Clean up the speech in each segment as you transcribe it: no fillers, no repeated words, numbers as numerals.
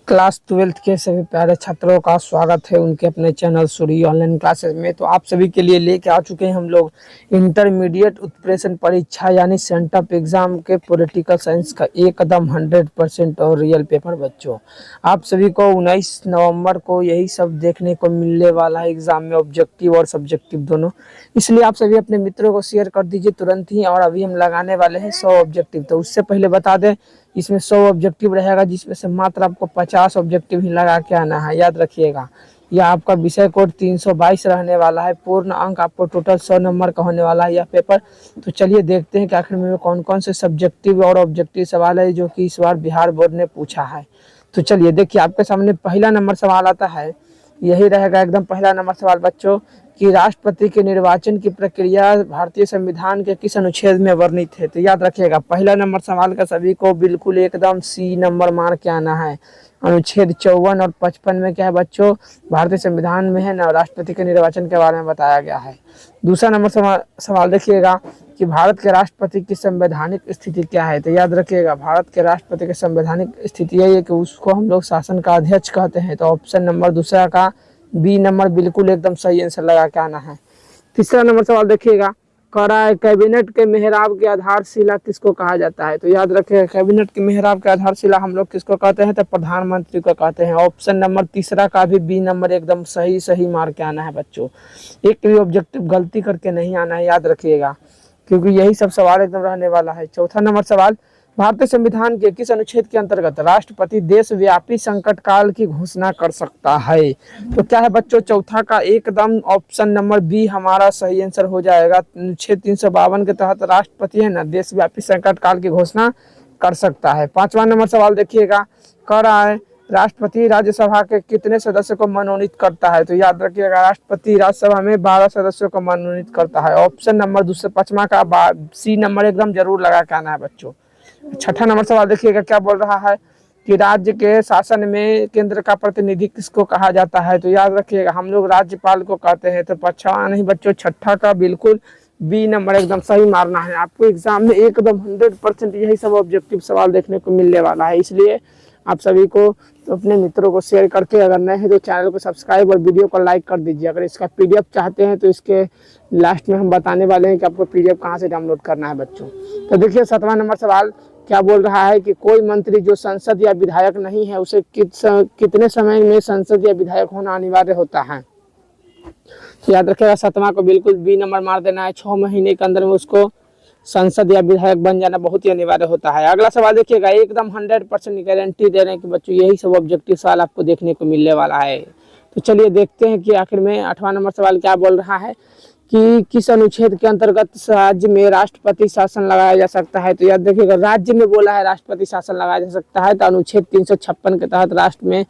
Class 12th के सभी प्यारे छात्रों का स्वागत है उनके अपने चैनल सूरी ऑनलाइन क्लासेस में। तो आप सभी के लिए लेके आ चुके हैं हम लोग इंटरमीडिएट उत्प्रेषण परीक्षा यानी सेंटअप एग्जाम के पॉलिटिकल साइंस का एकदम 100% और रियल पेपर। बच्चों आप सभी को 19 नवंबर को यही सब देखने को मिलने वाला है एग्जाम में, ऑब्जेक्टिव और सब्जेक्टिव दोनों। इसलिए आप सभी अपने मित्रों को शेयर कर दीजिए तुरंत ही। और अभी हम लगाने वाले हैं 100 ऑब्जेक्टिव। तो उससे पहले बता दें, इसमें 100 ऑब्जेक्टिव रहेगा जिसमें से मात्र आपको 50 ऑब्जेक्टिव ही लगा के आना है, याद रखिएगा। यह आपका विषय कोड 322 रहने वाला है। पूर्ण अंक आपको टोटल 100 नंबर का होने वाला है यह पेपर। तो चलिए देखते हैं कि आखिर में कौन कौन से सब्जेक्टिव और ऑब्जेक्टिव सवाल है जो कि इस बार बिहार बोर्ड ने पूछा है। तो चलिए देखिए, आपके सामने पहला नंबर सवाल आता है, यही रहेगा एकदम पहला नंबर सवाल बच्चों, कि राष्ट्रपति के निर्वाचन की प्रक्रिया भारतीय संविधान के किस अनुच्छेद में वर्णित है। तो याद रखिएगा, पहला नंबर सवाल का सभी को बिल्कुल एकदम सी नंबर मार के आना है। अनुच्छेद 54 और 55 में क्या है बच्चों, भारतीय संविधान में है ना, राष्ट्रपति के निर्वाचन के बारे में बताया गया है। दूसरा नंबर सवाल देखिएगा कि भारत के राष्ट्रपति की संवैधानिक स्थिति क्या है। तो याद रखिएगा, भारत के राष्ट्रपति की संवैधानिक स्थिति यही है कि उसको हम लोग शासन का अध्यक्ष कहते हैं। तो ऑप्शन नंबर दूसरा का बी नंबर बिल्कुल एकदम सही आंसर लगा के आना है। तीसरा नंबर सवाल देखिएगा, कैबिनेट के मेहराब की आधारशिला किसको कहा जाता है। तो याद रखिएगा, कैबिनेट के मेहराब की आधारशिला हम लोग किसको कहते हैं, तो प्रधानमंत्री को कहते हैं। ऑप्शन नंबर तीसरा का भी बी नंबर एकदम सही मार के आना है बच्चों। एक भी ऑब्जेक्टिव गलती करके नहीं आना है, याद रखिएगा, क्योंकि यही सब सवाल एकदम रहने वाला है। चौथा नंबर सवाल, भारतीय संविधान के किस अनुच्छेद के अंतर्गत राष्ट्रपति देशव्यापी संकट काल की घोषणा कर सकता है। तो क्या है बच्चों, चौथा का एकदम ऑप्शन नंबर बी हमारा सही आंसर हो जाएगा। अनुच्छेद 352 के तहत राष्ट्रपति है ना, देशव्यापी संकट काल की घोषणा कर सकता है। पांचवा नंबर सवाल देखिएगा, कह रहा है राष्ट्रपति राज्यसभा के कितने सदस्य को मनोनीत करता है। तो याद रखिएगा, राष्ट्रपति राज्यसभा में 12 सदस्यों को मनोनीत करता है। ऑप्शन नंबर दूसरे पांचवा का सी नंबर एकदम जरूर लगा के आना है बच्चों। छठा नंबर सवाल देखिएगा, क्या बोल रहा है कि राज्य के शासन में केंद्र का प्रतिनिधि किसको कहा जाता है। तो याद रखिएगा, हम लोग राज्यपाल को कहते हैं। तो पांचवा नहीं बच्चों, छठा का बिल्कुल बी नंबर एकदम सही मारना है। आपको एग्जाम में एकदम 100% यही सब ऑब्जेक्टिव सवाल देखने को मिलने वाला है। इसलिए आप सभी को तो अपने मित्रों को शेयर करके, अगर नए हैं तो चैनल को सब्सक्राइब और वीडियो को लाइक कर दीजिए। अगर इसका पीडीएफ चाहते हैं तो इसके लास्ट में हम बताने वाले हैं कि आपको पीडीएफ कहाँ से डाउनलोड करना है बच्चों। तो देखिए, 7वां नंबर सवाल क्या बोल रहा है कि कोई मंत्री जो संसद या विधायक नहीं है उसे कितने समय में संसद या विधायक होना अनिवार्य होता है। तो याद रखिएगा, 7वां को बिल्कुल बी नंबर मार देना है। 6 महीने के अंदर में उसको संसद या विधायक बन जाना बहुत ही अनिवार्य होता है। अगला सवाल देखिएगा, एकदम 100% गारंटी दे रहे हैं कि बच्चों यही सब ऑब्जेक्टिव सवाल आपको देखने को मिलने वाला है। तो चलिए देखते हैं कि आखिर में 8वां नंबर सवाल क्या बोल रहा है कि किस अनुच्छेद के अंतर्गत राज्य में राष्ट्रपति शासन लगाया जा सकता है। तो याद देखिएगा, राज्य में बोला है राष्ट्रपति शासन लगाया जा सकता है। तो अनुच्छेद 356 के तहत राष्ट्र में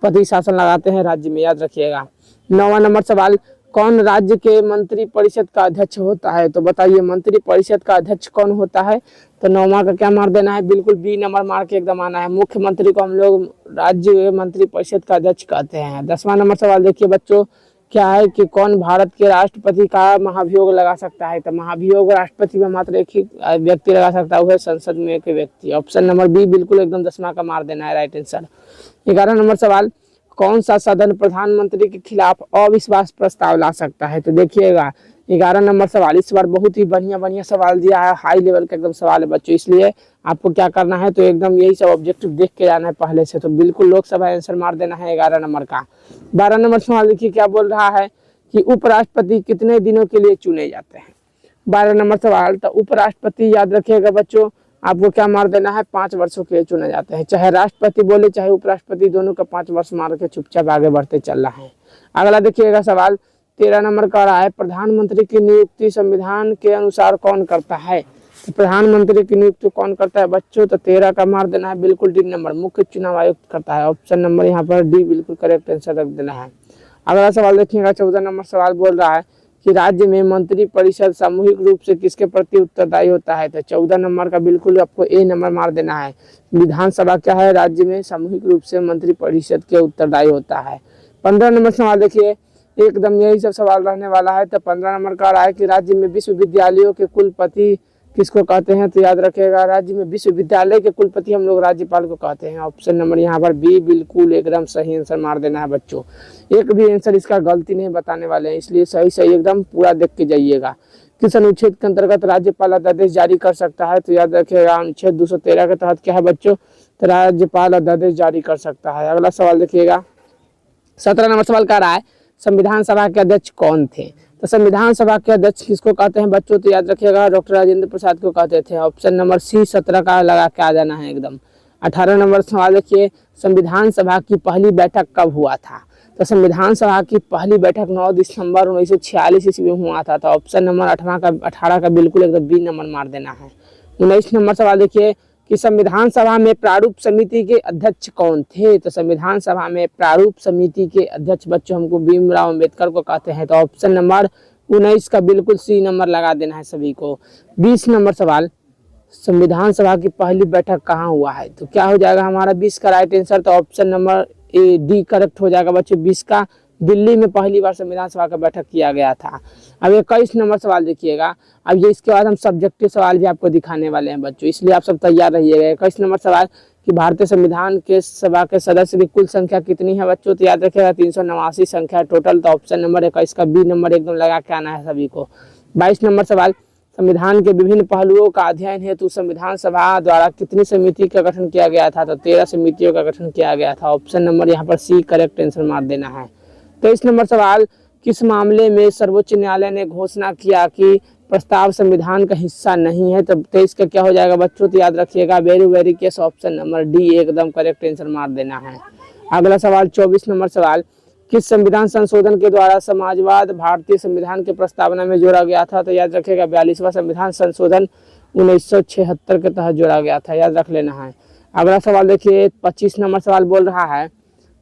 पति शासन लगाते हैं राज्य में, याद रखिएगा। 9वां नंबर सवाल, कौन राज्य के मंत्री परिषद का अध्यक्ष होता है। तो बताइए, मंत्री परिषद का अध्यक्ष कौन होता है। तो 9वां का क्या मार देना है, बिल्कुल बी नंबर मार के एकदम आना है। मुख्यमंत्री को हम लोग राज्य मंत्री परिषद का अध्यक्ष कहते हैं। 10वां नंबर सवाल देखिए बच्चों, क्या है कि कौन भारत के राष्ट्रपति का महाभियोग लगा सकता है। तो महाभियोग राष्ट्रपति में मात्र एक ही व्यक्ति लगा सकता है, वह संसद में एक व्यक्ति। ऑप्शन नंबर बी बिल्कुल एकदम 10वां का मार देना है राइट आंसर। 11 नंबर सवाल, कौन सा सदन प्रधानमंत्री के खिलाफ अविश्वास प्रस्ताव ला सकता है। तो देखिएगा, 11 नंबर सवाल इस बार बहुत ही बढ़िया सवाल दिया है, हाई लेवल का एकदम सवाल है बच्चों। इसलिए आपको क्या करना है, तो एकदम यही सब ऑब्जेक्टिव देख के जाना है पहले से। तो बिल्कुल लोकसभा आंसर मार देना है 11 नंबर का। 12 नंबर सवाल देखिए, क्या बोल रहा है कि उपराष्ट्रपति कितने दिनों के लिए चुने जाते हैं। 12 नंबर सवाल, तो उपराष्ट्रपति याद रखिएगा बच्चों, आपको क्या मार देना है, 5 वर्षों के लिए चुने जाते हैं। चाहे राष्ट्रपति बोले चाहे उपराष्ट्रपति, दोनों का 5 वर्ष मार के चुपचाप आगे बढ़ते चल रहा है। अगला देखिएगा सवाल 13 नंबर का रहा है, प्रधानमंत्री की नियुक्ति संविधान के अनुसार कौन करता है। तो प्रधानमंत्री की नियुक्ति कौन करता है बच्चों। तो 13 का मार देना है बिल्कुल डी नंबर, मुख्य चुनाव आयुक्त करता है। ऑप्शन नंबर यहाँ पर डी बिल्कुल करेक्ट आंसर रख देना है। अगला सवाल देखिएगा, 14 नंबर सवाल बोल रहा है कि राज्य में मंत्री परिषद सामूहिक रूप से किसके प्रति उत्तरदायी होता है। तो 14 नंबर का बिल्कुल आपको ए नंबर मार देना है। विधानसभा क्या है, राज्य में सामूहिक रूप से मंत्री परिषद के उत्तरदायी होता है। 15 नंबर सवाल देखिए, एकदम यही सब सवाल रहने वाला है। तो 15 नंबर का रहा है कि राज्य में विश्वविद्यालयों के कुलपति किसको कहते हैं, तो याद रखिएगा राज्य में विश्वविद्यालय के कुलपति हम लोग राज्यपाल को कहते हैं। ऑप्शन नंबर यहाँ पर बी बिल्कुल एकदम सही आंसर मार देना है बच्चों। एक भी आंसर इसका गलती नहीं बताने वाले हैं, इसलिए सही सही एकदम पूरा देख के जाइएगा। किस अनुच्छेद के अंतर्गत राज्यपाल अध्यादेश जारी कर सकता है, तो याद रखिएगा अनुच्छेद 213 के तहत क्या है बच्चों, तो राज्यपाल अध्यादेश जारी कर सकता है। अगला सवाल देखिएगा, 17 नंबर सवाल कह रहा है संविधान सभा के अध्यक्ष कौन थे, तो संविधान सभा के अध्यक्ष किसको कहते हैं बच्चों, तो याद रखिएगा डॉक्टर राजेंद्र प्रसाद को कहते थे। ऑप्शन नंबर सी 17 का लगा के आ जाना है एकदम। 18 नंबर सवाल देखिए, संविधान सभा की पहली बैठक कब हुआ था, तो संविधान सभा की पहली बैठक 9 दिसंबर 1946 ईस्वी में हुआ था। तो ऑप्शन नंबर 18 का बिल्कुल एकदम बी नंबर मार देना है। 19 नंबर सवाल देखिए कि संविधान सभा में प्रारूप समिति के अध्यक्ष कौन थे, तो संविधान सभा में प्रारूप समिति के अध्यक्ष बच्चों हमको भीमराव अंबेडकर को कहते हैं। तो ऑप्शन नंबर 19 का बिल्कुल सी नंबर लगा देना है सभी को। 20 नंबर सवाल, संविधान सभा की पहली बैठक कहाँ हुआ है, तो क्या हो जाएगा हमारा 20 का राइट आंसर, तो option number A D correct हो जाएगा बच्चों। 20 का दिल्ली में पहली बार संविधान सभा का बैठक किया गया था। अब 21 नंबर सवाल देखिएगा, अब ये इसके बाद हम सब्जेक्टिव सवाल भी आपको दिखाने वाले हैं बच्चों, इसलिए आप सब तैयार रहिएगा। 21 नंबर सवाल कि भारतीय संविधान के सभा के सदस्य की कुल संख्या कितनी है बच्चों, तो याद रखिएगा 389 संख्या टोटल। तो ऑप्शन नंबर 21 का बी नंबर एकदम लगा के आना है सभी को। 22 नंबर सवाल, संविधान के विभिन्न पहलुओं का अध्ययन हेतु संविधान सभा द्वारा कितनी समिति का गठन किया गया था, तो 13 समितियों का गठन किया गया था। ऑप्शन नंबर यहाँ पर सी करेक्ट आंसर मार देना है। 23 नंबर सवाल, किस मामले में सर्वोच्च न्यायालय ने घोषणा किया कि प्रस्ताव संविधान का हिस्सा नहीं है, तो 23 का क्या हो जाएगा बच्चों, तो याद रखिएगा very case option number D एकदम करेक्ट आंसर मार देना है। अगला सवाल 24 नंबर सवाल, किस संविधान संशोधन के द्वारा समाजवाद भारतीय संविधान के प्रस्तावना में जोड़ा गया था, तो याद रखिएगा 42वां संविधान संशोधन 1976 के तहत जोड़ा गया था, याद रख लेना है। अगला सवाल देखिए 25 नंबर सवाल बोल रहा है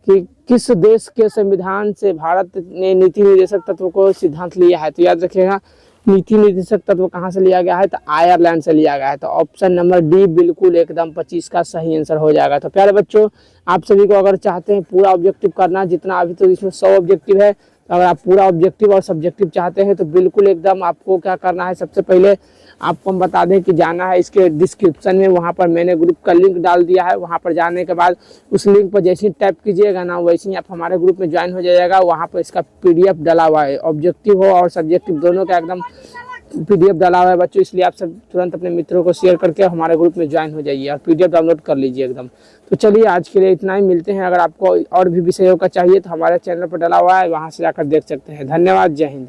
कि किस देश के संविधान से भारत ने नीति निर्देशक तत्व को सिद्धांत लिया है, तो याद रखिएगा नीति निर्देशक तत्व कहाँ से लिया गया है, तो आयरलैंड से लिया गया है। तो ऑप्शन नंबर डी बिल्कुल एकदम 25 का सही आंसर हो जाएगा। तो प्यारे बच्चों, आप सभी को अगर चाहते हैं पूरा ऑब्जेक्टिव करना, जितना अभी तो इसमें 100 ऑब्जेक्टिव है, तो अगर आप पूरा ऑब्जेक्टिव और सब्जेक्टिव चाहते हैं तो बिल्कुल एकदम आपको क्या करना है, सबसे पहले आपको हम बता दें कि जाना है इसके डिस्क्रिप्शन में, वहाँ पर मैंने ग्रुप का लिंक डाल दिया है। वहाँ पर जाने के बाद उस लिंक पर जैसे ही टैप कीजिएगा ना, वैसे ही आप हमारे ग्रुप में ज्वाइन हो जाइएगा। वहाँ पर इसका PDF डाला हुआ है, ऑब्जेक्टिव हो और सब्जेक्टिव दोनों का एकदम PDF डाला हुआ है बच्चों, इसलिए आप सब तुरंत अपने मित्रों को शेयर करके हमारे ग्रुप में ज्वाइन हो जाइए और PDF डाउनलोड कर लीजिए एकदम। तो चलिए आज के लिए इतना ही, मिलते हैं। अगर आपको और भी विषयों का चाहिए तो हमारे चैनल पर डाला हुआ है, वहाँ से जाकर देख सकते हैं। धन्यवाद, जय हिंद।